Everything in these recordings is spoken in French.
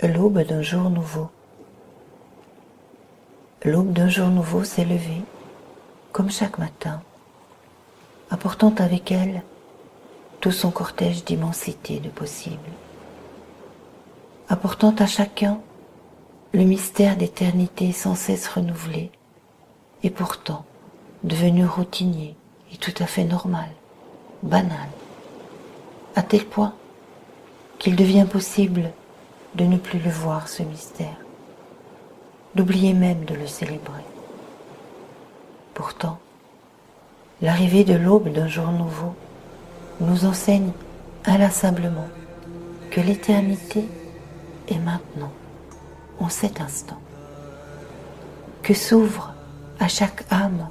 L'aube d'un jour nouveau. L'aube d'un jour nouveau s'est levée, comme chaque matin, apportant avec elle tout son cortège d'immensité de possibles, apportant à chacun le mystère d'éternité sans cesse renouvelé, et pourtant devenu routinier et tout à fait normal, banal, à tel point qu'il devient possible de ne plus le voir, ce mystère, d'oublier même de le célébrer. Pourtant, l'arrivée de l'aube d'un jour nouveau nous enseigne inlassablement que l'éternité est maintenant, en cet instant, que s'ouvre à chaque âme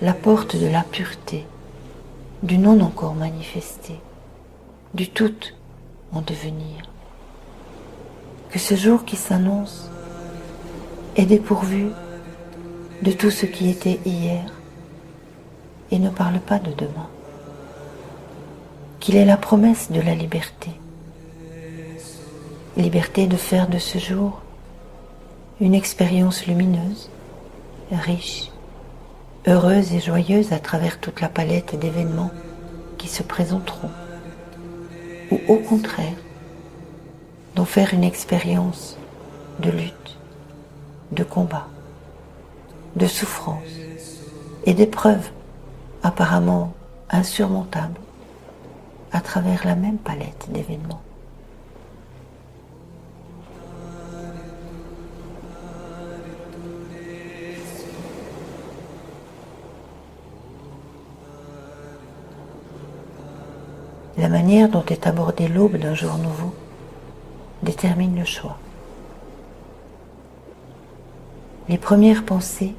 la porte de la pureté, du non encore manifesté, du tout en devenir, que ce jour qui s'annonce est dépourvu de tout ce qui était hier et ne parle pas de demain, qu'il est la promesse de la liberté, liberté de faire de ce jour une expérience lumineuse, riche, heureuse et joyeuse à travers toute la palette d'événements qui se présenteront, ou au contraire, d'en faire une expérience de lutte, de combat, de souffrance et d'épreuves apparemment insurmontables à travers la même palette d'événements. La manière dont est abordée l'aube d'un jour nouveau détermine le choix. Les premières pensées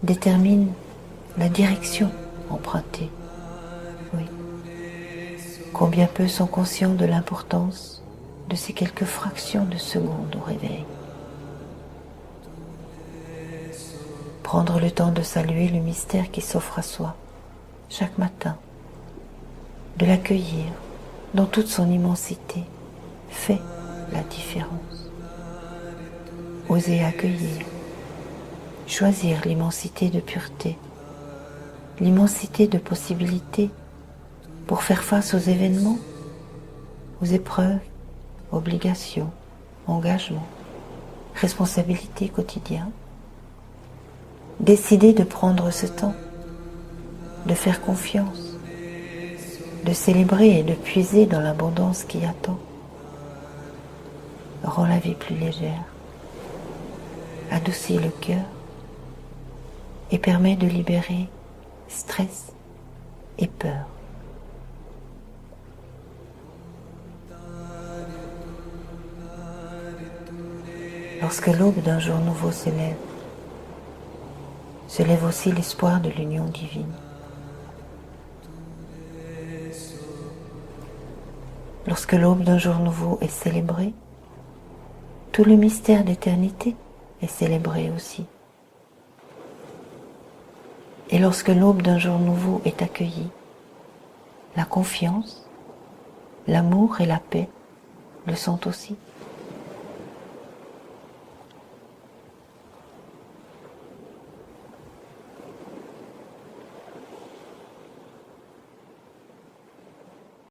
déterminent la direction empruntée. Oui. Combien peu sont conscients de l'importance de ces quelques fractions de secondes au réveil. Prendre le temps de saluer le mystère qui s'offre à soi chaque matin, de l'accueillir dans toute son immensité, fait la différence. Oser accueillir, choisir l'immensité de pureté, l'immensité de possibilités pour faire face aux événements, aux épreuves, obligations, engagements, responsabilités quotidiennes. Décider de prendre ce temps, de faire confiance, de célébrer et de puiser dans l'abondance qui attend, rend la vie plus légère, adoucit le cœur et permet de libérer stress et peur. Lorsque l'aube d'un jour nouveau se lève aussi l'espoir de l'union divine. Lorsque l'aube d'un jour nouveau est célébrée, tout le mystère d'éternité est célébré aussi. Et lorsque l'aube d'un jour nouveau est accueillie, la confiance, l'amour et la paix le sont aussi.